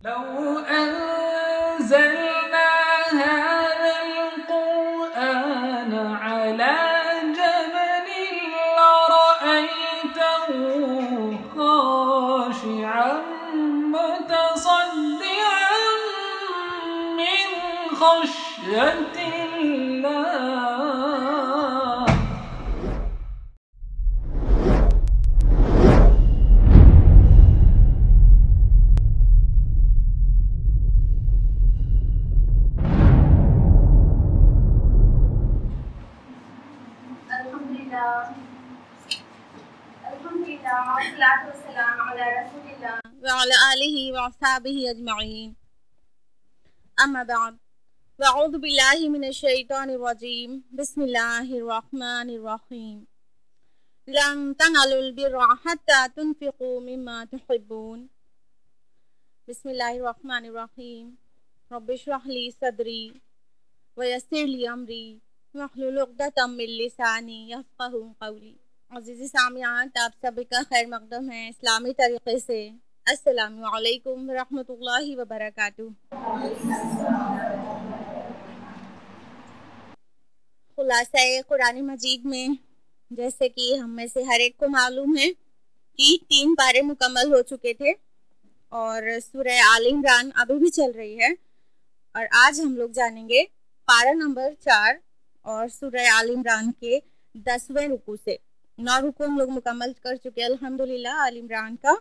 لو أنزلنا هذا القرآن على جبل لرأيته خاشعا متصدعا من خشية الله. الحمدللہ والصلاة والسلام علی رسول اللہ وعلی آلہ وصحبہ اجمعین. اما بعد واعوذ باللہ من الشیطان الرجیم. بسم اللہ الرحمن الرحیم. لن تنالوا البر حتى تنفقوا مما تحبون. بسم اللہ الرحمن الرحیم. رب اشرح لی صدری ویسر لی امری واحلل عقدۃ من لسانی یفقہوا قولی. عزیزی سامعین، آپ سب کا خیر مقدم ہے اسلامی طریقے سے. السلام علیکم ورحمۃ اللہ وبرکاتہ. خلاصہ قرآن مجید میں جیسے کہ ہم میں سے ہر ایک کو معلوم ہے کہ 3 پارے مکمل ہو چکے تھے اور سورہ آل عمران ابھی بھی چل رہی ہے، اور آج ہم لوگ جانیں گے پارہ نمبر 4 اور سورہ آل عمران کے 10ویں رکوع سے. 9 رکوع ہم لوگ مکمل کر چکے الحمدللہ آل عمران کا.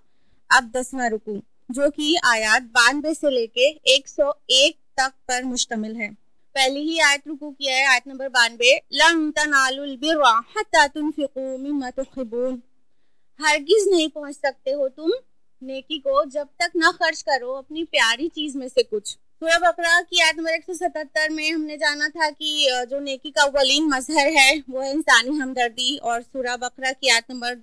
اب 10واں رکوع جو کہ آیات 92 سے لے کے 101 تک پر مشتمل ہے. پہلی ہی آیت رکوع کی ہے، آیت نمبر 92. لن تنالوا البر حتى تنفقوا مما تحبون. ہرگز نہیں پہنچ سکتے ہو تم نیکی کو جب تک نہ خرچ کرو اپنی پیاری چیز میں سے کچھ. سورہ بقرہ کی آیت نمبر 177 میں ہم نے جانا تھا کہ جو نیکی کا اولین مظہر ہے وہ ہے انسانی ہمدردی، اور سورہ بقرہ کی آیت نمبر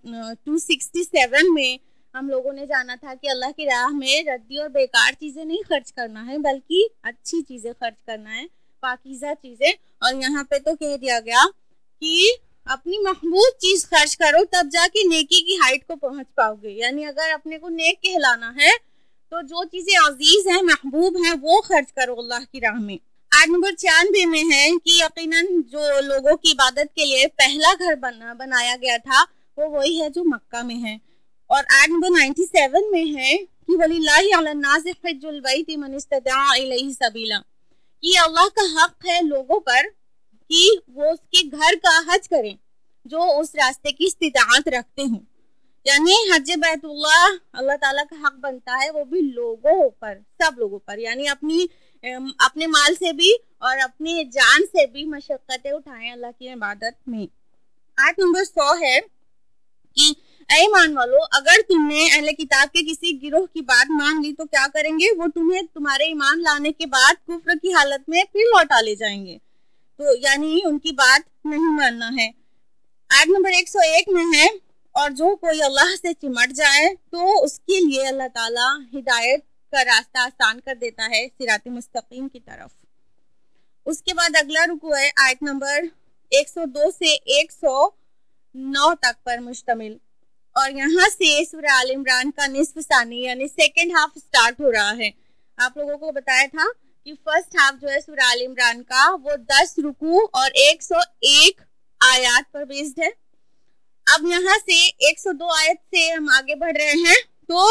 267 میں ہم لوگوں نے جانا تھا کہ اللہ کی راہ میں ردی اور بیکار چیزیں نہیں خرچ کرنا ہے بلکہ اچھی چیزیں خرچ کرنا ہے، پاکیزہ چیزیں. اور یہاں پہ تو کہہ دیا گیا کہ اپنی محبوب چیز خرچ کرو تب جا کے نیکی کی ہائٹ کو پہنچ پاؤ گے. یعنی اگر اپنے کو نیک کہلانا ہے تو جو چیزیں عزیز ہیں، محبوب ہیں، وہ خرچ کرو اللہ کی راہ میں. آیت نمبر 96 میں ہے کہ یقیناً جو لوگوں کی عبادت کے لیے پہلا گھر بنایا گیا تھا وہ وہی ہے جو مکہ میں ہے. اور آیت نمبر 97 میں ہے کہ وَلِلَّهِ عَلَى النَّاسِ حِجُّ الْبَيْتِ مَنِ اسْتَطَاعَ إِلَيْهِ سَبِيلًا. یہ اللہ کا حق ہے لوگوں پر کہ وہ اس کے گھر کا حج کریں جو اس راستے کی استطاعت رکھتے ہوں. یعنی حج بیت اللہ اللہ تعالیٰ کا حق بنتا ہے وہ بھی لوگوں پر، سب لوگوں پر. یعنی اپنے مال سے بھی اور اپنی جان سے بھی مشقتیں اٹھائیں اللہ کی عبادت میں. آیت نمبر 100 ہے کہ اے ایمان والو، اگر تم نے اہل کتاب کے کسی گروہ کی بات مان لی تو کیا کریں گے؟ وہ تمہیں تمہارے ایمان لانے کے بعد کفر کی حالت میں پھر لوٹا لے جائیں گے. تو یعنی ان کی بات نہیں ماننا ہے. آیت نمبر 101 میں ہے اور جو کوئی اللہ سے چمٹ جائے تو اس کے لیے اللہ تعالیٰ ہدایت کا راستہ آسان کر دیتا ہے صراط مستقیم کی طرف. اس کے بعد اگلا رکوع ہے آیت نمبر 102 سے 109 تک پر مشتمل، اور یہاں سے سورہ آل عمران کا نصف ثانی یعنی سیکنڈ ہاف سٹارٹ ہو رہا ہے. آپ لوگوں کو بتایا تھا کہ فرسٹ ہاف جو ہے سورہ آل عمران کا وہ 10 رکوع اور 101 آیات پر بیسڈ ہے. اب یہاں سے 102 آیت سے ہم آگے بڑھ رہے ہیں تو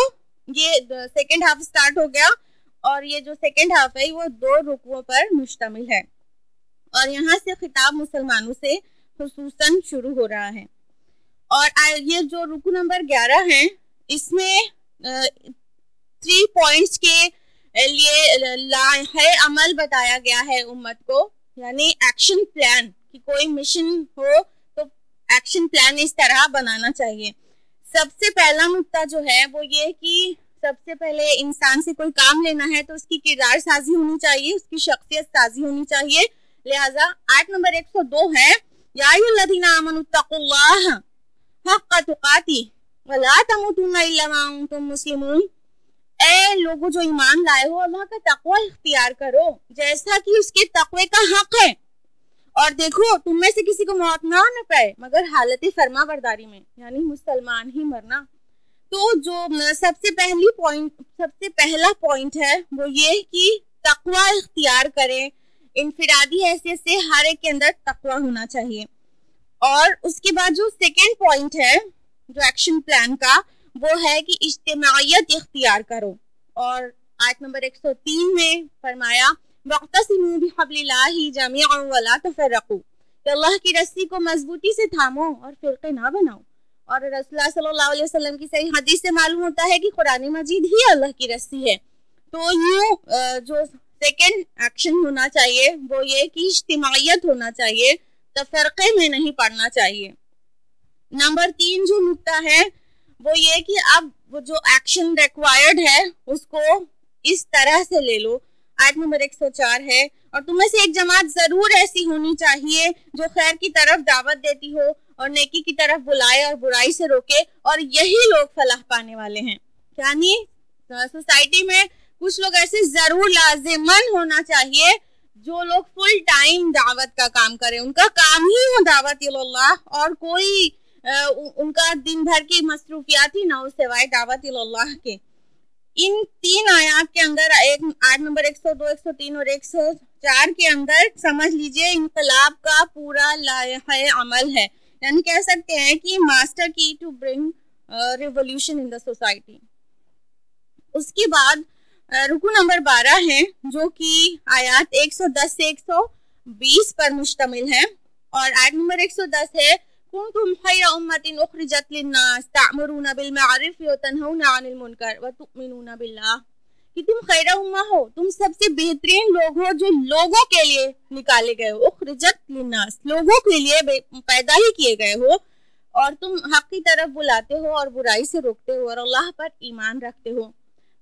یہ سیکنڈ ہاف سٹارٹ ہو گیا، اور یہ جو سیکنڈ ہاف ہے وہ 2 رکوعوں پر مشتمل ہے، اور یہاں سے خطاب مسلمانوں سے خصوصاً شروع ہو رہا ہے. اور یہ جو رکوع نمبر 11 ہے اس میں 3 پوائنٹس کے لیے لاحِ عمل بتایا گیا ہے امت کو. یعنی ایکشن پلان کہ کوئی مشن ہو تو ایکشن پلان اس طرح بنانا چاہیے. سب سے پہلا نقطہ جو ہے وہ یہ کہ سب سے پہلے انسان سے کوئی کام لینا ہے تو اس کی کردار سازی ہونی چاہیے، اس کی شخصیت سازی ہونی چاہیے. لہٰذا آیت نمبر 102 ہے یا ایھا الذین آمنوا اتقوا اللہ حق تقاتہ ولا تموتن الا وانتم مسلمون. اے لوگوں جو ایمان لائے ہو اللہ کا تقوی اختیار کرو جیسا کہ اس کے تقوی کا حق ہے، اور دیکھو تم میں سے کسی کو موت نہ آنے پائے مگر حالت فرما برداری میں، یعنی مسلمان ہی مرنا. تو جو سب سے پہلا پوائنٹ ہے وہ یہ کہ تقوی اختیار کریں. انفرادی حیثیت سے ہر ایک کے اندر تقوی ہونا چاہیے. اور اس کے بعد جو سیکنڈ پوائنٹ ہے جو ایکشن پلان کا وہ ہے کہ اجتماعیت اختیار کرو. اور آیت نمبر 103 میں فرمایا وَاعْتَصِمُوا بِحَبْلِ اللَّهِ جَمِيعًا وَلَا تَفَرَّقُوا کہ اللہ کی رسی کو مضبوطی سے تھامو اور فرقے نہ بناؤ. اور رسول اللہ صلی اللہ علیہ وسلم کی صحیح حدیث سے معلوم ہوتا ہے کہ قرآن مجید ہی اللہ کی رسی ہے. تو یوں جو سیکنڈ ایکشن ہونا چاہیے وہ یہ کہ اجتماعیت ہونا چاہیے, تفرقے میں نہیں پڑنا چاہیے. نمبر 3 جو نکتہ ہے وہ یہ کہ اب وہ جو ایکشن ریکوائرڈ ہے اس کو اس طرح سے لے لو. آیت نمبر 104 ہے اور تم میں سے ایک جماعت ضرور ایسی ہونی چاہیے جو خیر کی طرف دعوت دیتی ہو اور نیکی کی طرف بلائے اور برائی سے روکے, اور یہی لوگ فلاح پانے والے ہیں. یعنی سوسائٹی میں کچھ لوگ ایسے ضرور لازماً ہونا چاہیے جو لوگ فل ٹائم دعوت کا کام کریں, ان کا کام ہی ہو دعوت اللہ, اور کوئی ان کا دن بھر کی مصروفیات ہی نہ ہو سوائے دعوت اللہ کے. ان 3 آیات کے اندر آیت نمبر 102, 103 اور 104 کے اندر سمجھ لیجئے انقلاب کا پورا لائحہ عمل ہے. یعنی کہہ سکتے ہیں کہ master key to bring revolution in the society. اس کے بعد رکو نمبر 12 ہے جو کہ آیات 110 سے 120 پر مشتمل ہے. اور آیت نمبر 110 ہے کنتم خیر امت اخرجت للناس تعمرون بالمعروف وتنہون عن المنکر وتؤمنون باللہ کہ تم خیر امہ ہو, تم سب سے بہترین لوگ ہو جو لوگوں کے لیے نکالے گئے ہو. اخرجت للناس لوگوں کے لیے پیدا ہی کیے گئے ہو, اور تم حق کی طرف بلاتے ہو اور برائی سے روکتے ہو اور اللہ پر ایمان رکھتے ہو.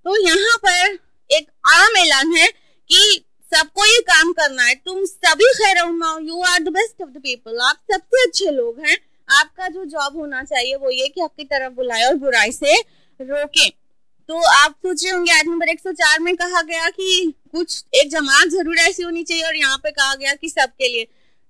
تو یہاں پر ایک عام اعلان ہے کہ سب کو یہ کام کرنا ہے. تم سبھی خیر امہ, you are the best of the people, آپ سب سے اچھے لوگ ہیں. آپ کا جو جاب ہونا چاہیے وہ یہ کہ حق کی طرف بلائے اور برائی سے روکیں. تو آپ سوچ رہے ہوں گے آیت نمبر 104 میں کہا گیا کہ کچھ ایک جماعت ضرور ایسی ہونی چاہیے اور یہاں پہ کہا گیا کہ سب کے لیے.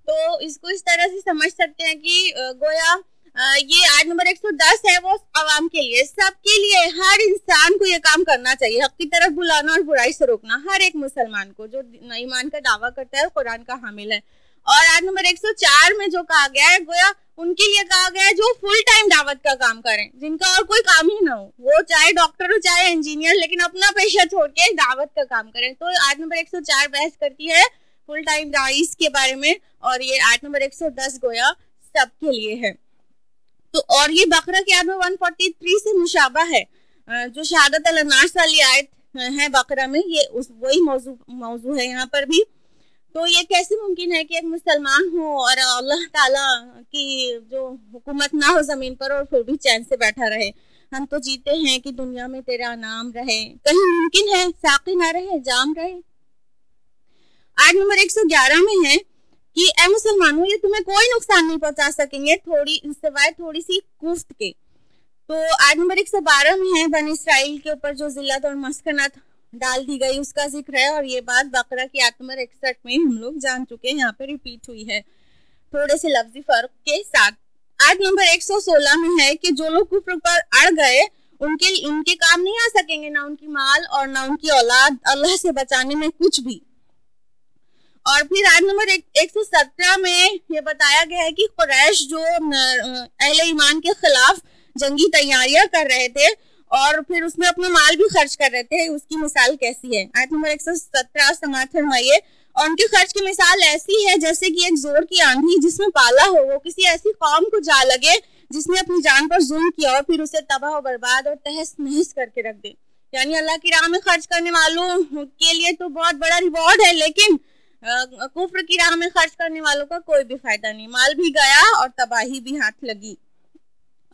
تو اس کو اس طرح سے سمجھ سکتے ہیں کہ گویا یہ آیت نمبر 110 ہے وہ عوام کے لیے, سب کے لیے, ہر انسان کو یہ کام کرنا چاہیے, حق کی طرف بلانا اور برائی سے روکنا, ہر ایک مسلمان کو جو ایمان کا دعویٰ کرتا ہے قرآن کا حامل ہے. اور آیت نمبر 104 میں جو کہا گیا ہے گویا ان کے لیے کہا گیا ہے جو فل ٹائم دعوت کا کام کریں, جن کا اور کوئی کام ہی نہ ہو, وہ چاہے ڈاکٹر ہو چاہے انجینئر, لیکن اپنا پیشہ چھوڑ کے دعوت کا کام کریں. تو آیت نمبر 104 بحث کرتی ہے فل ٹائم داعیز کے بارے میں, اور یہ آیت نمبر 110 گویا سب کے لیے ہے. تو اور یہ بقرہ کی آیت میں 143 سے مشابہ ہے, جو شہادت الناس والی آیت ہے بقرہ میں, یہ وہی موضوع ہے یہاں پر بھی. تو یہ کیسے ممکن ہے کہ ایک مسلمان ہو اور اللہ تعالیٰ کی جو حکومت نہ ہو زمین پر اور پھر بھی چین سے بیٹھا رہے. ہم تو جیتے ہیں کہ دنیا میں تیرا نام رہے, کہیں ممکن ہے ساقی نہ رہے, جام رہے. آیت نمبر 111 میں ہے کہ اے مسلمانوں یہ تمہیں کوئی نقصان نہیں پہنچا سکیں گے سوائے تھوڑی سی کوفت کے. تو آیت نمبر 112 میں ہے بنی اسرائیل کے اوپر جو ذلت اور مسکنت ڈال دی گئی اس کا ذکر ہے, اور یہ بات بقرہ کی آیت نمبر 61 میں ہم لوگ جان چکے ہیں, یہاں پہ ریپیٹ ہوئی ہے تھوڑے سے لفظی فرق کے ساتھ. آیت نمبر 116 میں ہے کہ جو لوگ کفر پر اڑ گئے ان کے کام نہیں آ سکیں گے, نہ ان کی مال اور نہ ان کی اولاد اللہ سے بچانے میں کچھ بھی. اور پھر آیت نمبر 117 میں یہ بتایا گیا ہے کہ قریش جو اہل ایمان کے خلاف جنگی تیاریاں کر رہے تھے اور پھر اس میں اپنا مال بھی خرچ کر رہے تھے, اس کی مثال کیسی ہے. آیت نمبر 117 سماعت فرمائیے. اور ان کے خرچ کی مثال ایسی ہے جیسے کہ ایک زور کی آندھی جس میں پالا ہو, وہ کسی ایسی قوم کو جا لگے جس نے اپنی جان پر ظلم کیا اور پھر اسے تباہ و برباد اور تہس نہس کر کے رکھ دے. یعنی اللہ کی راہ میں خرچ کرنے والوں کے لیے تو بہت بڑا ریوارڈ ہے, لیکن کفر کی راہ میں خرچ کرنے والوں کا کوئی بھی فائدہ نہیں, مال بھی گیا اور تباہی بھی ہاتھ لگی.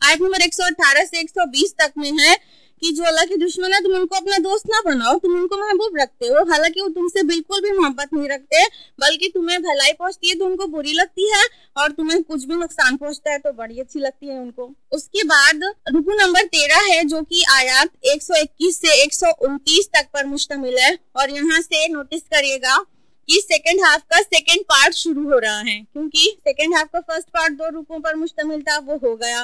آیت نمبر 118 سے 120 تک میں ہے کہ جو اللہ کے دشمن ہے تم ان کو اپنا دوست نہ بناؤ, تم ان کو محبوب رکھتے ہو, حالانکہ وہ تم سے بالکل بھی محبت نہیں رکھتے, بلکہ تمہیں بھلائی پہنچتی ہے تو ان کو بری لگتی ہے, اور تمہیں کچھ بھی نقصان پہنچتا ہے تو بڑی اچھی لگتی ہے ان کو. اس کے بعد رکو نمبر 13 ہے جو کہ آیات 121 سے 129 تک پر مشتمل ہے, اور یہاں سے نوٹس کریے گا کہ سیکنڈ ہاف کا سیکنڈ پارٹ شروع ہو رہا ہے, کیونکہ سیکنڈ ہاف کا فرسٹ پارٹ 2 رکوع پر مشتمل تھا, وہ ہو گیا.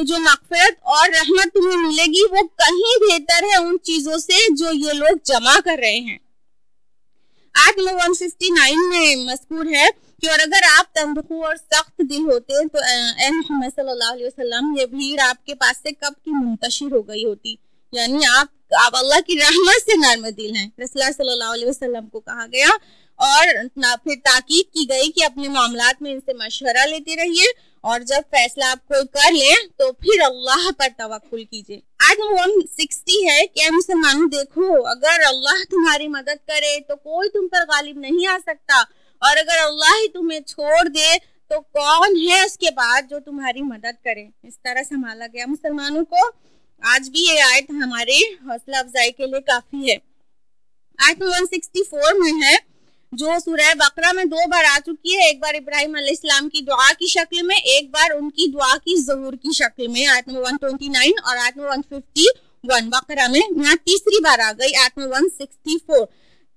تو جو مغفرت اور رحمت تمہیں ملے گی وہ کہیں بہتر ہے ان چیزوں سے جو یہ لوگ جمع کر رہے ہیں۔ آیت نمبر 159 میں مذکور ہے کہ اور اگر آپ تندخو اور سخت دل ہوتے تو اے محمد صلی اللہ علیہ وسلم یہ بھیڑ آپ کے پاس سے کب کی منتشر ہو گئی ہوتی، یعنی آپ اللہ کی رحمت سے نرم دل ہیں۔ رسول اللہ صلی اللہ علیہ وسلم کو کہا گیا اور پھر تاکید کی گئی کہ اپنے معاملات میں ان سے مشورہ لیتے رہیے اور جب فیصلہ آپ کوئی کر لیں تو پھر اللہ پر توکل کیجیے۔ آیت نمبر 160 ہے کہ اے مسلمانوں دیکھو اگر اللہ تمہاری مدد کرے تو کوئی تم پر غالب نہیں آ سکتا، اور اگر اللہ ہی تمہیں چھوڑ دے تو کون ہے اس کے بعد جو تمہاری مدد کرے۔ اس طرح سنبھالا گیا مسلمانوں کو۔ آج بھی یہ آیت ہمارے حوصلہ افزائی کے لیے کافی ہے۔ آیت 164 میں ہے جو سورہ بقرہ میں 2 بار آ چکی ہے، ایک بار ابراہیم علیہ السلام کی دعا کی شکل میں، ایک بار ان کی دعا کی ظہور کی شکل میں، آیت نمبر 129 اور آیت نمبر 151 بقرہ میں۔ یہاں تیسری بار آ گئی آیت نمبر 164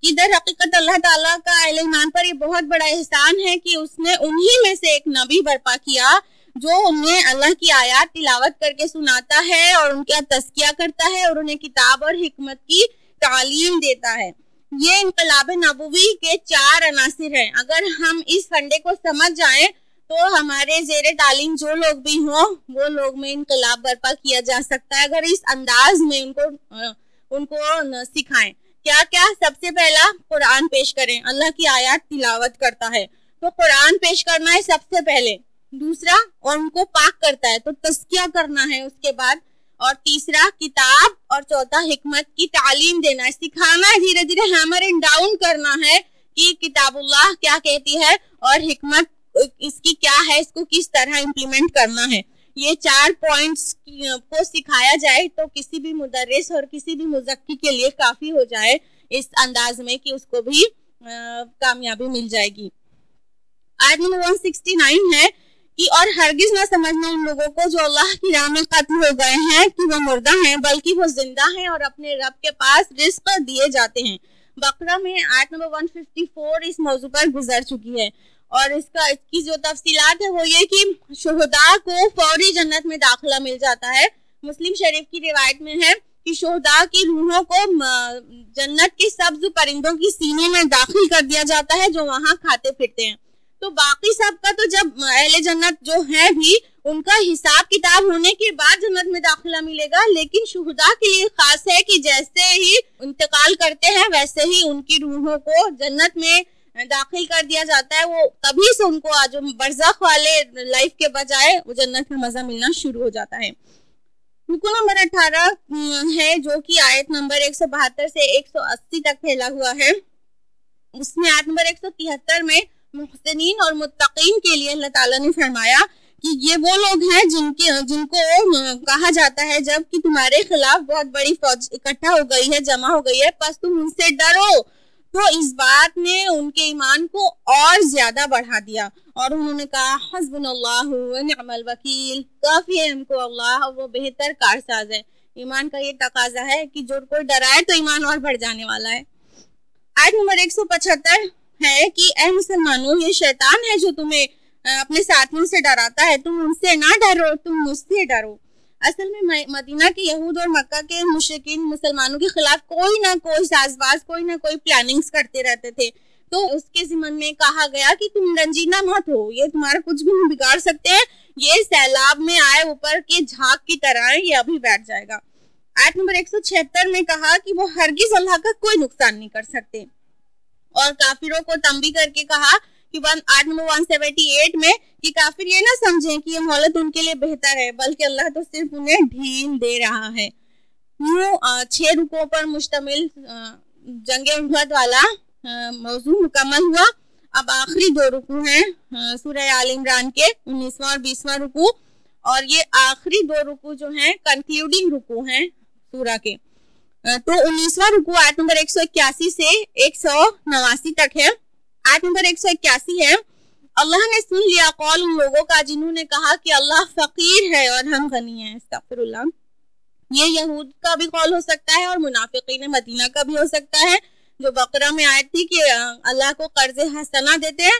کی در حقیقت اللہ تعالیٰ کا اہل ایمان پر یہ بہت بڑا احسان ہے کہ اس نے انہی میں سے ایک نبی برپا کیا جو انہیں اللہ کی آیات تلاوت کر کے سناتا ہے اور ان کا تزکیہ کرتا ہے اور انہیں کتاب اور حکمت کی تعلیم دیتا ہے۔ یہ انقلاب نبوی کے 4 عناصر ہیں۔ اگر ہم اس فنڈے کو سمجھ جائیں تو ہمارے زیر تعلیم جو لوگ بھی ہوں وہ لوگ میں انقلاب برپا کیا جا سکتا ہے اگر اس انداز میں ان کو سکھائیں۔ کیا سب سے پہلا قرآن پیش کریں، اللہ کی آیات تلاوت کرتا ہے تو قرآن پیش کرنا ہے سب سے پہلے، دوسرا اور ان کو پاک کرتا ہے تو تزکیہ کرنا ہے اس کے بعد، اور تیسرا کتاب، اور چوتھا حکمت کی تعلیم دینا ہے، سکھانا ہے، دھیرے دھیرے ہیمر اینڈ ڈاؤن کرنا ہے کہ کتاب اللہ کیا کہتی ہے اور حکمت اس کی کیا ہے، اس کو کس طرح امپلیمنٹ کرنا ہے۔ یہ 4 پوائنٹس کو سکھایا جائے تو کسی بھی مدرس اور کسی بھی مزکی کے لیے کافی ہو جائے اس انداز میں کہ اس کو بھی کامیابی مل جائے گی۔ آیت نمبر 169 ہے کہ اور ہرگز نہ سمجھنا ان لوگوں کو جو اللہ کی راہ میں قتل ہو گئے ہیں کہ وہ مردہ ہیں، بلکہ وہ زندہ ہیں اور اپنے رب کے پاس رزق دیے جاتے ہیں۔ بقرہ میں آیت نمبر 154 اس موضوع پر گزر چکی ہے، اور اس کی جو تفصیلات ہے وہ یہ کہ شہداء کو فوری جنت میں داخلہ مل جاتا ہے۔ مسلم شریف کی روایت میں ہے کہ شہداء کی روحوں کو جنت کے سبز پرندوں کی سینے میں داخل کر دیا جاتا ہے جو وہاں کھاتے پھرتے ہیں۔ تو باقی سب کا تو جب اہل جنت جو ہیں بھی ان کا حساب کتاب ہونے کے بعد جنت میں داخلہ ملے گا، لیکن شہداء کے لیے خاص ہے کہ جیسے ہی انتقال کرتے ہیں ویسے ہی ان کی روحوں کو جنت میں داخل کر دیا جاتا ہے۔ وہ تبھی سے ان کو جو برزخ والے لائف کے بجائے وہ جنت کا مزہ ملنا شروع ہو جاتا ہے۔ رکو نمبر 18 ہے جو کہ آیت نمبر 172 سے 180 تک پھیلا ہوا ہے۔ اس میں آیت نمبر 173 میں محسنین اور متقین کے لیے اللہ تعالیٰ نے فرمایا کہ یہ وہ لوگ ہیں جن کو کہا جاتا ہے جب کہ تمہارے خلاف بہت بڑی فوج اکٹھا ہو گئی ہے، جمع ہو گئی ہے، پس تم ان سے ڈرو۔ تو اس بات نے ان کے ایمان کو اور زیادہ بڑھا دیا اور انہوں نے کہا حسبنا اللہ و نعم الوکیل، کافی ہے ہم کو اللہ، وہ بہتر کارساز ہے۔ ایمان کا یہ تقاضا ہے کہ جو کوئی ڈرائے تو ایمان اور بڑھ جانے والا ہے۔ آیت نمبر 175 ہے کہ اے مسلمانوں یہ شیطان ہے جو تمہیں اپنے ساتھیوں سے ڈراتا ہے، تم ان سے نہ ڈرو، تم مجھ سے ڈرو۔ اصل میں مدینہ کے یہود اور مکہ کے مشرکین مسلمانوں کے خلاف کوئی نہ کوئی ساز باز، کوئی نہ کوئی پلاننگز کرتے رہتے تھے، تو اس کے ضمن میں کہا گیا کہ تم رنجیدہ مت ہو، یہ تمہارا کچھ بھی نہیں بگاڑ سکتے ہیں، یہ سیلاب میں آئے اوپر کے جھاگ کی طرح ہے، یہ ابھی بیٹھ جائے گا۔ آیت نمبر 176 میں کہا کہ وہ ہرگز اللہ کا کوئی نقصان نہیں کر سکتے، اور کافروں کو تنبیہ کر کے کہا کہ آیت نمبر 178 میں کہ کافر یہ نہ سمجھیں کہ یہ مہلت ان کے لیے بہتر ہے، بلکہ اللہ تو صرف انہیں ڈھیل دے رہا ہے۔ یوں 6 رکوعوں پر مشتمل جنگ احد والا موضوع مکمل ہوا۔ اب آخری 2 رکوع ہیں سورہ آل عمران کے 19واں اور 20واں رکوع، اور یہ آخری 2 رکوع جو ہیں کنکلیوڈنگ رکوع ہیں سورہ کے۔ تو 19واں رکوع آیت نمبر 181 سے 189 تک ہے۔ آیت نمبر 181 ہے اللہ نے سن لیا قول ان لوگوں کا جنہوں نے کہا کہ اللہ فقیر ہے اور ہم غنی ہیں، استغفر اللہ۔ یہ یہود کا بھی قول ہو سکتا ہے اور منافقین مدینہ کا بھی ہو سکتا ہے، جو بقرہ میں آیت تھی کہ اللہ کو قرض حسنہ دیتے ہیں،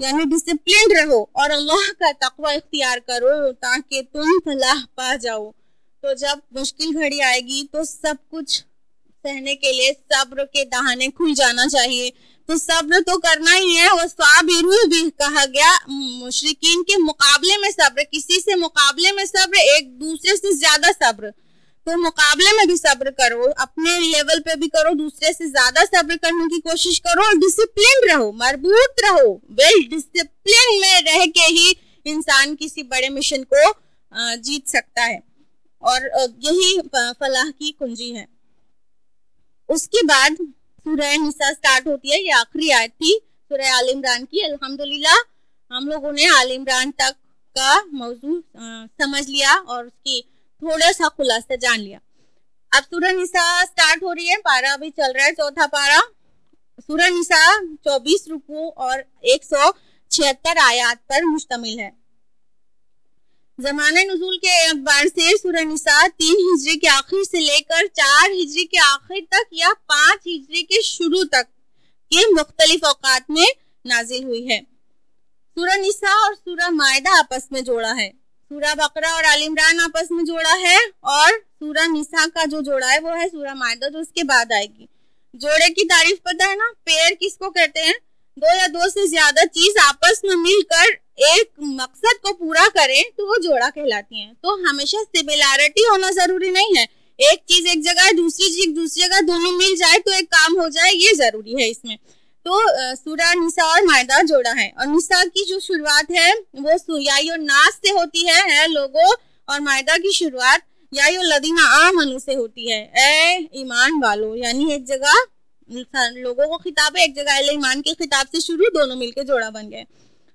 یعنی ڈسپلنڈ رہو اور اللہ کا تقوی اختیار کرو تاکہ تم فلاح پا جاؤ. تو جب مشکل گھڑی آئے گی تو سب کچھ سہنے کے لیے صبر کے دہانے کھل جانا چاہیے. تو صبر تو کرنا ہی ہے. وہ صابرون بھی کہا گیا, مشرکین کے مقابلے میں صبر, کسی سے مقابلے میں صبر, ایک دوسرے سے زیادہ صبر. تو مقابلے میں بھی صبر کرو, اپنے لیول پہ بھی کرو, دوسرے سے زیادہ صبر کرنے کی کوشش کرو اور ڈسپلن رہو, مربوط رہو. ویل ڈسپلن میں رہ کے ہی انسان کسی بڑے مشن کو جیت سکتا ہے اور یہی فلاح کی کنجی ہے. اس کے بعد سورہ نساء سٹارٹ ہوتی ہے. یہ آخری آیت تھی سورہ آل عمران کی. الحمدللہ ہم لوگوں نے آل عمران تک کا موضوع سمجھ لیا اور اس کی تھوڑا سا خلاصہ جان لیا. اب سورہ نساء سٹارٹ ہو رہی ہے, پارہ ابھی چل رہا ہے, چوتھا پارہ. سورہ نساء 24 رکوع اور 176 آیات پر مشتمل ہے. زمانہ نزول کے اعتبار سے سورہ نساء 3 ہجری کے آخر سے لے کر 4 ہجری کے آخر تک یا 5 ہجری کے شروع تک کے مختلف اوقات میں نازل ہوئی ہے. سورہ نساء اور سورہ مائدہ آپس میں جوڑا ہے, سورہ بقرہ اور آل عمران آپس میں جوڑا ہے, اور سورہ نساء کا جو جوڑا ہے وہ ہے سورہ مائدہ جو اس کے بعد آئے گی. جوڑے کی تعریف پتہ ہے نا, پیر کس کو کہتے ہیں؟ دو یا دو سے زیادہ چیز آپس میں مل کر ایک مقصد کو پورا کریں تو وہ جوڑا کہلاتی ہیں. تو ہمیشہ سملیرٹی ہونا ضروری نہیں ہے, ایک چیز ایک جگہ ہے, دوسری چیز دوسری جگہ, دونوں مل جائے تو ایک کام ہو جائے, یہ ضروری ہے اس میں. تو سورہ نساء اور مائدہ جوڑا ہے. اور نساء کی جو شروعات ہے وہ یا الناس سے ہوتی ہے, اے لوگوں, اور مائدہ کی شروعات یا الذین آمنوا سے ہوتی ہے, اے ایمان والو. یعنی ایک جگہ لوگوں کو خطاب ہے, ایک جگہ اہل ایمان کے خطاب سے شروع, دونوں مل کے جوڑا بن گئے.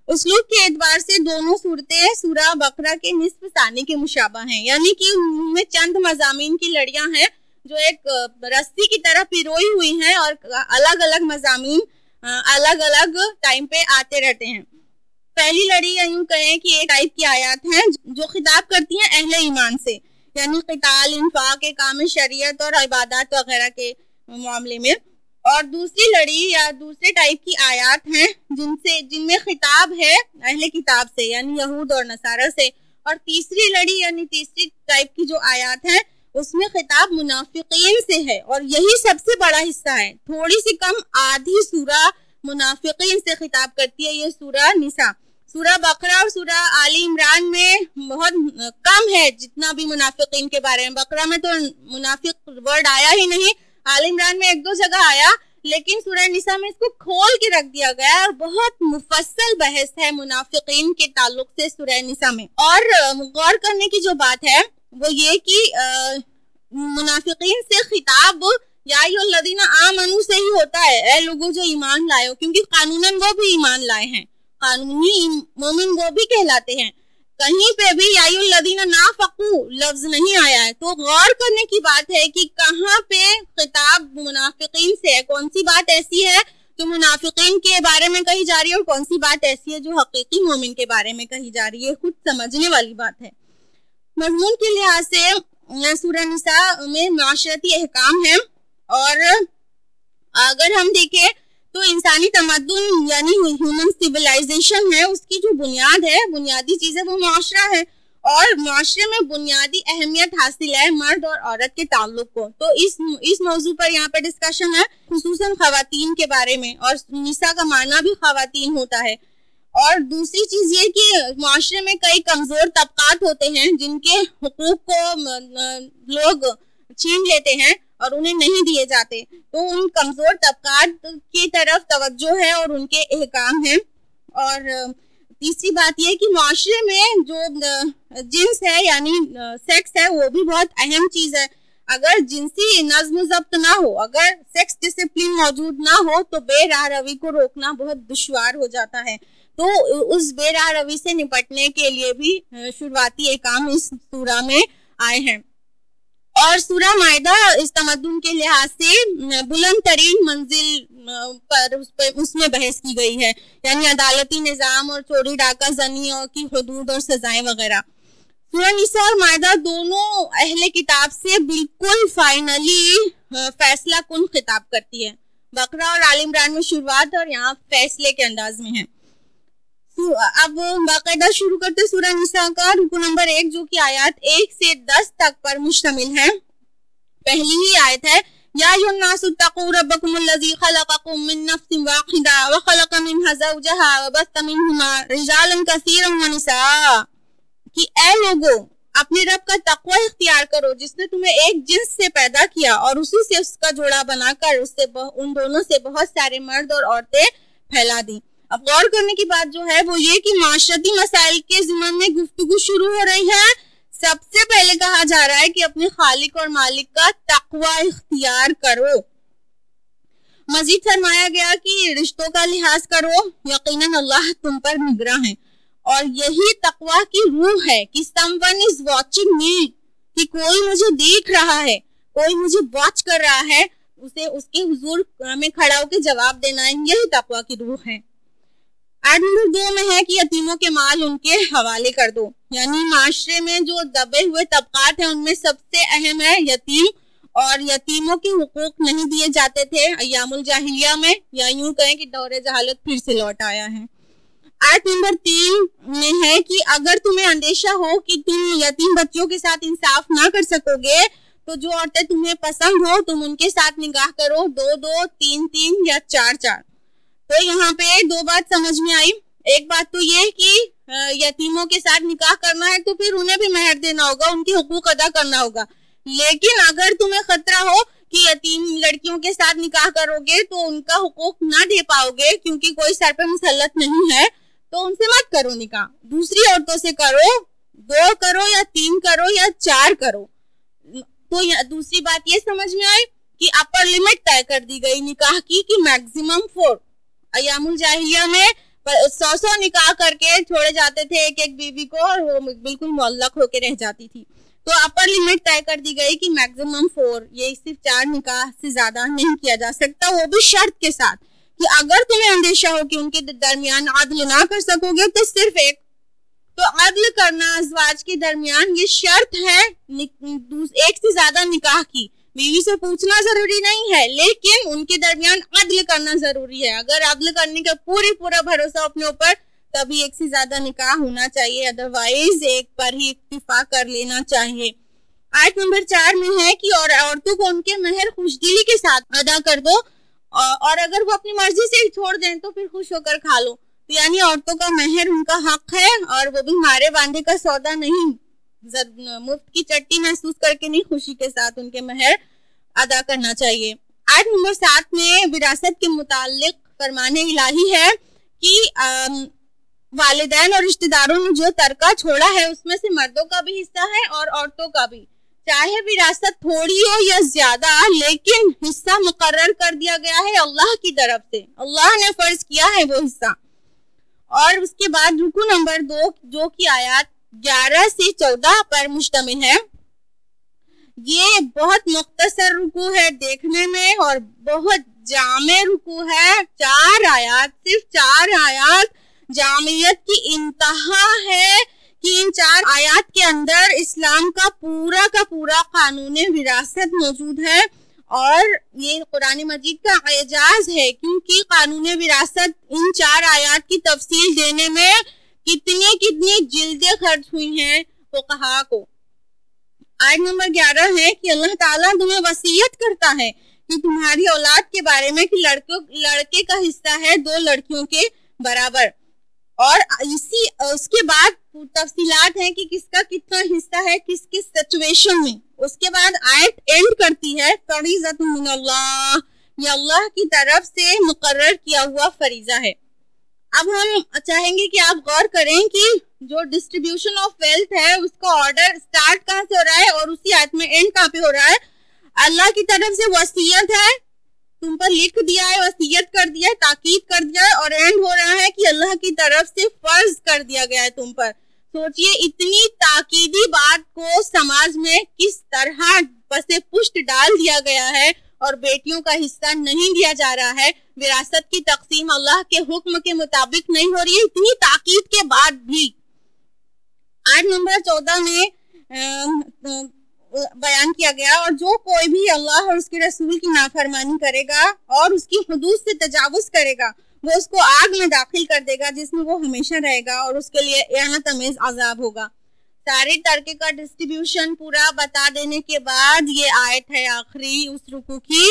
اسلوب کے اعتبار سے دونوں صورتیں سورہ بقرہ کے نصف ثانی کے مشابہ ہیں, یعنی کہ ان میں چند مضامین کی لڑیاں ہیں جو ایک رسی کی طرح پیروئی ہوئی ہیں اور الگ الگ مضامین الگ الگ ٹائم پہ آتے رہتے ہیں. پہلی لڑی یا یوں کہیں کہ ایک ٹائپ کی آیات ہیں جو خطاب کرتی ہیں اہل ایمان سے, یعنی قتال, انفاق, کام شریعت اور عبادات وغیرہ کے معاملے میں. اور دوسری لڑی یا دوسرے ٹائپ کی آیات ہیں جن میں خطاب ہے اہل کتاب سے, یعنی یہود اور نصارہ سے. اور تیسری لڑی یعنی تیسری ٹائپ کی جو آیات ہیں اس میں خطاب منافقین سے ہے, اور یہی سب سے بڑا حصہ ہے. تھوڑی سی کم آدھی سورہ منافقین سے خطاب کرتی ہے یہ سورہ نساء. سورہ بقرہ اور سورہ آل عمران میں بہت کم ہے جتنا بھی منافقین کے بارے میں. بقرہ میں تو منافق ورڈ آیا ہی نہیں, آل عمران میں ایک دو جگہ آیا, لیکن سورہ نساء میں اس کو کھول کے رکھ دیا گیا ہے اور بہت مفصل بحث ہے منافقین کے تعلق سے سورہ نساء میں. اور غور کرنے کی جو بات ہے وہ یہ کہ منافقین سے خطاب یا الذین آمنوا سے ہی ہوتا ہے, اے لوگوں جو ایمان لائے ہو, کیونکہ قانوناً وہ بھی ایمان لائے ہیں, قانونی مومن وہ بھی کہلاتے ہیں. کہیں پہ بھی یا الذین نافقوا لفظ نہیں آیا ہے. تو غور کرنے کی بات ہے کہ کہاں پہ خطاب منافقین سے ہے, کون سی بات ایسی ہے جو منافقین کے بارے میں کہی جا رہی ہے اور کون سی بات ایسی ہے جو حقیقی مومن کے بارے میں کہی جا رہی ہے. خود سمجھنے والی بات ہے. مضمون کے لحاظ سے سورہ نساء میں معاشرتی احکام ہے, اور اگر ہم دیکھیں تو انسانی تمدن یعنی ہیومن سیولائزیشن ہے, اس کی جو بنیاد ہے, بنیادی چیز ہے وہ معاشرہ ہے, اور معاشرے میں بنیادی اہمیت حاصل ہے مرد اور عورت کے تعلق کو. تو اس موضوع پر یہاں پہ ڈسکشن ہے خصوصاً خواتین کے بارے میں, اور نساء کا معنی بھی خواتین ہوتا ہے. اور دوسری چیز یہ کہ معاشرے میں کئی کمزور طبقات ہوتے ہیں جن کے حقوق کو لوگ چھین لیتے ہیں اور انہیں نہیں دیے جاتے, تو ان کمزور طبقات کی طرف توجہ ہے اور ان کے احکام ہیں. اور تیسری بات یہ کہ معاشرے میں جو جنس ہے یعنی سیکس ہے وہ بھی بہت اہم چیز ہے. اگر جنسی نظم و ضبط نہ ہو, اگر سیکس ڈسپلن موجود نہ ہو تو بے راہ روی کو روکنا بہت دشوار ہو جاتا ہے. تو اس بے راہ روی سے نپٹنے کے لیے بھی شروعاتی احکام اس سورہ میں آئے ہیں. اور سورہ مائدہ اس تمدن کے لحاظ سے بلند ترین منزل پر اس میں بحث کی گئی ہے, یعنی عدالتی نظام اور چوری ڈاکہ زنیوں کی حدود اور سزائیں وغیرہ. سورہ نساء اور مائدہ دونوں اہل کتاب سے بالکل فائنلی فیصلہ کن خطاب کرتی ہے. بقرہ اور آل عمران میں شروعات اور یہاں فیصلے کے انداز میں ہے. اب باقاعدہ شروع کرتے سورہ نساء کا رکو نمبر 1 جو کہ آیات 1 سے 10 تک پر مشتمل ہے. پہلی ہی آیت ہے یا ایھا الناس اتقوا ربکم الذی خلقکم من نفس واحدہ وخلق منها زوجها وبث منهما رجالا کثیرا ونساء کہ اے لوگو اپنے رب کا تقوی اختیار کرو جس نے تمہیں ایک جنس سے پیدا کیا اور اسی سے اس کا جوڑا بنا کر اس سے ان دونوں سے بہت سارے مرد اور عورتیں پھیلا دی. اب غور کرنے کی بات جو ہے وہ یہ کہ معاشرتی مسائل کے ضمن میں گفتگو شروع ہو رہی ہے. سب سے پہلے کہا جا رہا ہے کہ اپنے خالق اور مالک کا تقوی اختیار کرو. مزید فرمایا گیا کہ رشتوں کا لحاظ کرو، یقیناً اللہ تم پر نگراں ہے، اور یہی تقوی کی روح ہے کہ someone is watching me، کہ کوئی مجھے دیکھ رہا ہے، کوئی مجھے واچ کر رہا ہے، اسے اس کے حضور میں کھڑا ہو کے جواب دینا ہے. یہی تقوی کی روح ہے. آیت نمبر 2 میں ہے کہ یتیموں کے مال ان کے حوالے کر دو، یعنی معاشرے میں جو دبے ہوئے طبقات ہیں ان میں سب سے اہم ہے یتیم، اور یتیموں کے حقوق نہیں دیے جاتے تھے ایام الجاہلیہ میں، یا یوں کہیں کہ دور جہالت پھر سے لوٹ آیا ہے. آیت نمبر 3 میں ہے کہ اگر تمہیں اندیشہ ہو کہ تم یتیم بچوں کے ساتھ انصاف نہ کر سکو گے تو جو عورتیں تمہیں پسند ہو تم ان کے ساتھ نکاح کرو، 2 3 یا 4. تو یہاں پہ 2 بات سمجھ میں آئی. ایک بات تو یہ کہ یتیموں کے ساتھ نکاح کرنا ہے تو پھر انہیں بھی مہر دینا ہوگا، ان کے حقوق ادا کرنا ہوگا. لیکن اگر تمہیں خطرہ ہو کہ یتیم لڑکیوں کے ساتھ نکاح کرو گے تو ان کا حقوق نہ دے پاؤ گے کیونکہ کوئی سر پہ مسلط نہیں ہے، تو ان سے مت کرو نکاح. دوسری عورتوں سے کرو، 2 کرو یا 3 کرو یا 4 کرو. تو دوسری بات یہ سمجھ میں آئی کہ اپر لمٹ طے کر دی گئی نکاح کی کہ میکسیمم 4. ایام الجاہلیہ میں 100 نکاح کر کے چھوڑے جاتے تھے ایک بیوی کو، اور وہ بالکل معلق ہو کے رہ جاتی تھی. تو اپر لمٹ طے کر دی گئی کہ میکسیمم 4، یہ صرف 4 نکاح سے زیادہ نہیں کیا جا سکتا، وہ بھی شرط کے ساتھ کہ اگر تمہیں اندیشہ ہو کہ ان کے درمیان عدل نہ کر سکو گے تو صرف 1. تو عدل کرنا ازواج کے درمیان یہ شرط ہے 1 سے زیادہ نکاح کی. بیوی سے پوچھنا ضروری نہیں ہے لیکن ان کے درمیان عدل کرنا ضروری ہے. اگر عدل کرنے کا پورا بھروسہ اپنے اوپر تبھی 1 سے زیادہ نکاح ہونا چاہیے، ادروائز 1 پر ہی اکتفا کر لینا چاہیے. آیت نمبر 4 میں ہے کہ اور عورتوں کو ان کے مہر خوشدلی کے ساتھ ادا کر دو، اور اگر وہ اپنی مرضی سے ہی چھوڑ دیں تو پھر خوش ہو کر کھا لو. تو یعنی عورتوں کا مہر ان کا حق ہے، اور وہ بھی مارے باندھے کا سودا نہیں، مفت کی چٹی محسوس کر کے نہیں، خوشی کے ساتھ ان کے مہر ادا کرنا چاہیے. آیت نمبر 7 میں وراثت کے متعلق فرمان الہی ہے کہ والدین اور رشتہ داروں نے جو ترکہ چھوڑا ہے اس میں سے مردوں کا بھی حصہ ہے اور عورتوں کا بھی، چاہے وراثت تھوڑی ہو یا زیادہ، لیکن حصہ مقرر کر دیا گیا ہے اللہ کی طرف سے، اللہ نے فرض کیا ہے وہ حصہ. اور اس کے بعد رکو نمبر 2 جو کہ آیات 11 سے 14 پر مشتمل ہے. یہ بہت مختصر رکو ہے دیکھنے میں اور بہت جامع رکو ہے. 4 آیات، صرف 4 آیات جامعیت کی انتہا ہے کہ ان 4 آیات کے اندر اسلام کا پورا قانون وراثت موجود ہے. اور یہ قرآن مجید کا اعجاز ہے کیونکہ قانون وراثت ان 4 آیات کی تفصیل دینے میں کتنی جلدیں خرچ ہوئی ہیں فقہا کو. آیت نمبر 11 ہے کہ اللہ تعالیٰ تمہیں وصیت کرتا ہے کہ تمہاری اولاد کے بارے میں کہ لڑکے کا حصہ ہے 2 لڑکیوں کے برابر، اور اس کے بعد تفصیلات ہیں کہ کس کا کتنا حصہ ہے کس سچویشن میں. اس کے بعد آیت اینڈ کرتی ہے فریضۃ من اللہ، یہ اللہ کی طرف سے مقرر کیا ہوا فریضہ ہے. اب ہم چاہیں گے کہ آپ غور کریں کہ جو ڈسٹریبیوشن آف ویلتھ ہے اس کا آرڈر سٹارٹ کہاں سے ہو رہا ہے اور اسی آیت میں اینڈ کہاں پہ ہو رہا ہے. اللہ کی طرف سے وصیت ہے، تم پر لکھ دیا ہے، وصیت کر دیا ہے، تاکید کر دیا ہے، اور اینڈ ہو رہا ہے کہ اللہ کی طرف سے فرض کر دیا گیا ہے تم پر. سوچئے اتنی تاکیدی بات کو سماج میں کس طرح پس پشت ڈال دیا گیا ہے اور بیٹیوں کا حصہ نہیں دیا جا رہا ہے. وراثت کی تقسیم اللہ کے حکم کے مطابق نہیں ہو رہی ہے اتنی تاکید کے بعد بھی. آیت نمبر 14 میں بیان کیا گیا اور جو کوئی بھی اللہ اور اس کے رسول کی نافرمانی کرے گا اور اس کی حدود سے تجاوز کرے گا وہ اس کو آگ میں داخل کر دے گا جس میں وہ ہمیشہ رہے گا اور اس کے لیے اعانت امیز عذاب ہوگا۔ سارے ترکے کا ڈسٹریبیوشن پورا بتا دینے کے بعد یہ آیت ہے آخری اس رکوع کی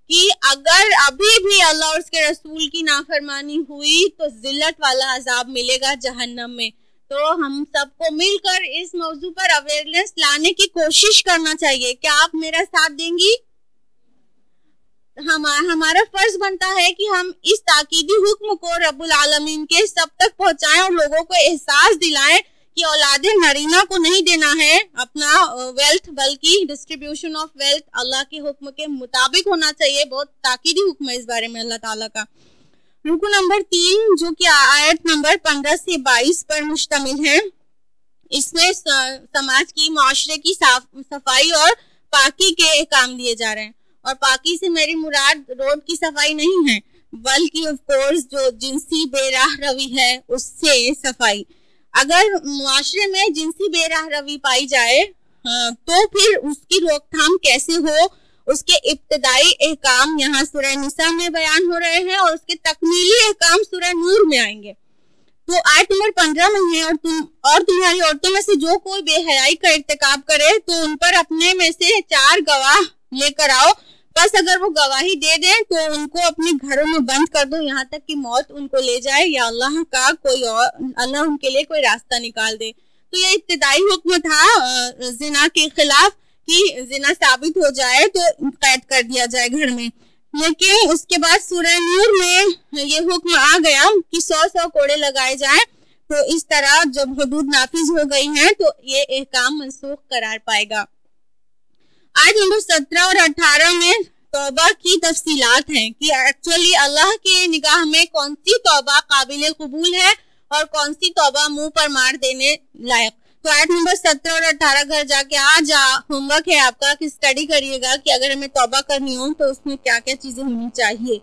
کہ اگر ابھی بھی اللہ اور اس کے رسول کی نافرمانی ہوئی تو ذلت والا عذاب ملے گا جہنم میں۔ تو ہم سب کو مل کر اس موضوع پر اویئرنیس لانے کی کوشش کرنا چاہیے۔ کیا آپ میرا ساتھ دیں گی؟ ہمارا فرض بنتا ہے کہ ہم اس تاکیدی حکم کو رب العالمین کے سب تک پہنچائیں اور لوگوں کو احساس دلائیں کہ اولاد نرینہ کو نہیں دینا ہے اپنا ویلتھ، بلکہ ڈسٹریبیوشن آف ویلتھ اللہ کے حکم کے مطابق ہونا چاہیے۔ بہت تاکیدی حکم ہے اس بارے میں اللہ تعالیٰ کا۔ رکو نمبر 3 جو کہ آیت نمبر 15 سے 22 پر مشتمل ہے، اس میں سماج کی، معاشرے کی صفائی اور پاکی کے احکام دیے جا رہے ہیں۔ اور پاکی سے میری مراد روڈ کی صفائی نہیں ہے، بلکہ آف کورس جو جنسی بے راہ روی ہے اس سے صفائی۔ اگر معاشرے میں جنسی بے راہ روی پائی جائے تو پھر اس کی روک تھام کیسے ہو، اس کے ابتدائی احکام یہاں سورہ نساء میں بیان ہو رہے ہیں اور اس کے تکمیلی احکام سورہ نور میں آئیں گے۔ تو آیت نمبر 15 میں ہے اور تمہاری عورتوں میں سے جو کوئی بے حیائی کا ارتکاب کرے تو ان پر اپنے میں سے 4 گواہ لے کر آؤ، بس اگر وہ گواہی دے دیں تو ان کو اپنے گھروں میں بند کر دو یہاں تک کہ موت ان کو لے جائے یا اللہ کا کوئی اور اللہ ان کے لیے کوئی راستہ نکال دے۔ تو یہ ابتدائی حکم تھا زنا کے خلاف کہ زنا ثابت ہو جائے تو قید کر دیا جائے گھر میں، لیکن اس کے بعد سورہ نور میں یہ حکم آ گیا کہ 100 کوڑے لگائے جائیں۔ تو اس طرح جب حدود نافذ ہو گئی ہیں تو یہ احکام منسوخ قرار پائے گا۔ آیت نمبر 17 اور 18 میں توبہ کی تفصیلات ہیں کہ ایکچولی اللہ کی نگاہ میں کون سی توبہ قابل قبول ہے اور کون سی توبہ منہ پر مار دینے لائق۔ تو آیت نمبر 17 اور 18 گھر جا کے آج ہوم ورک ہے آپ کا کہ اسٹڈی کریے گا کہ اگر ہمیں توبہ کرنی ہو تو اس میں کیا کیا چیزیں ہونی چاہیے۔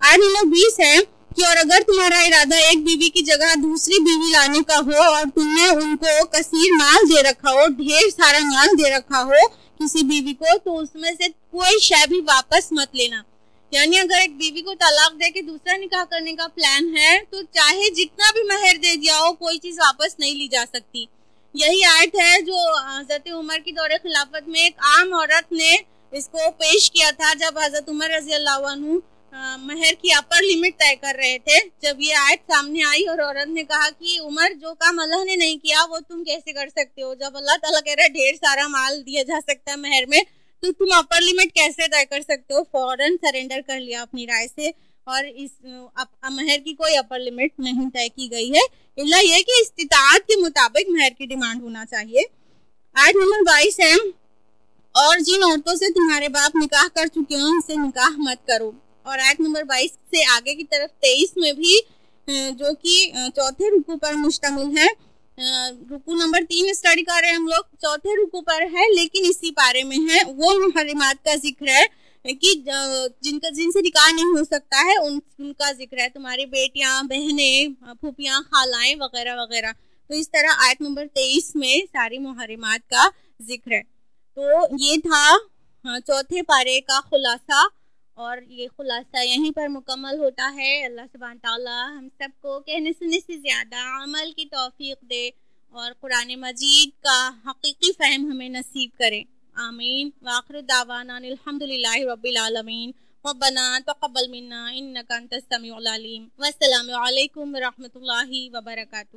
آیت نمبر 20 ہے کہ اور اگر تمہارا ارادہ ایک بیوی کی جگہ دوسری بیوی لانے کا ہو اور تم نے ان کو کثیر مال دے رکھا ہو، ڈھیر سارا مال دے رکھا ہو کسی بیوی کو، تو اس میں سے کوئی شے بھی واپس مت لینا۔ یعنی اگر ایک بیوی کو طلاق دے کے دوسرا نکاح کرنے کا پلان ہے تو چاہے جتنا بھی مہر دے دیا ہو کوئی چیز واپس نہیں لی جا سکتی۔ یہی آیت ہے جو حضرت عمر کی دور خلافت میں ایک عام عورت نے اس کو پیش کیا تھا جب حضرت عمر رضی اللہ عنہ مہر کی اپر لمٹ طے کر رہے تھے۔ جب یہ آیت سامنے آئی اور عورت نے کہا کہ عمر جو کام اللہ نے نہیں کیا وہ تم کیسے کر سکتے ہو، جب اللہ تعالیٰ کہہ رہے ڈھیر سارا مال دیا جا سکتا ہے مہر میں تو تم اپر لمٹ کیسے طے کر سکتے ہو، فوراً سرنڈر کر لیا اپنی رائے سے، اور اس مہر کی کوئی اپر لمٹ نہیں طے کی گئی ہے، اللہ یہ کہ استطاعت کے مطابق مہر کی ڈیمانڈ ہونا چاہیے۔ آیت نمبر 22 ہے اور جن عورتوں سے تمہارے باپ نکاح کر چکے ہوں ان سے نکاح مت کرو۔ اور آیت نمبر 22 سے آگے کی طرف 23 میں بھی جو کہ چوتھے رکوع پر مشتمل ہے، رکوع نمبر 3 اسٹڈی کر رہے ہیں ہم لوگ، چوتھے رکوع پر ہے لیکن اسی پارے میں ہے، وہ محرمات کا ذکر ہے کہ جن سے نکاح نہیں ہو سکتا ہے ان کا ذکر ہے، تمہاری بیٹیاں، بہنیں، پھوپھیاں، خالائیں وغیرہ وغیرہ۔ تو اس طرح آیت نمبر 23 میں ساری محرمات کا ذکر ہے۔ تو یہ تھا چوتھے پارے کا خلاصہ، اور یہ خلاصہ یہیں پر مکمل ہوتا ہے۔ اللہ سبحانہ تعالیٰ ہم سب کو کہنے سننے سے زیادہ عمل کی توفیق دے اور قرآن مجید کا حقیقی فہم ہمیں نصیب کرے، آمین۔ وآخر دعوانا الحمدللہ رب العالمین، ربنا تقبل منا انک انت السمیع العلیم، والسلام علیکم ورحمۃ اللہ وبرکاتہ۔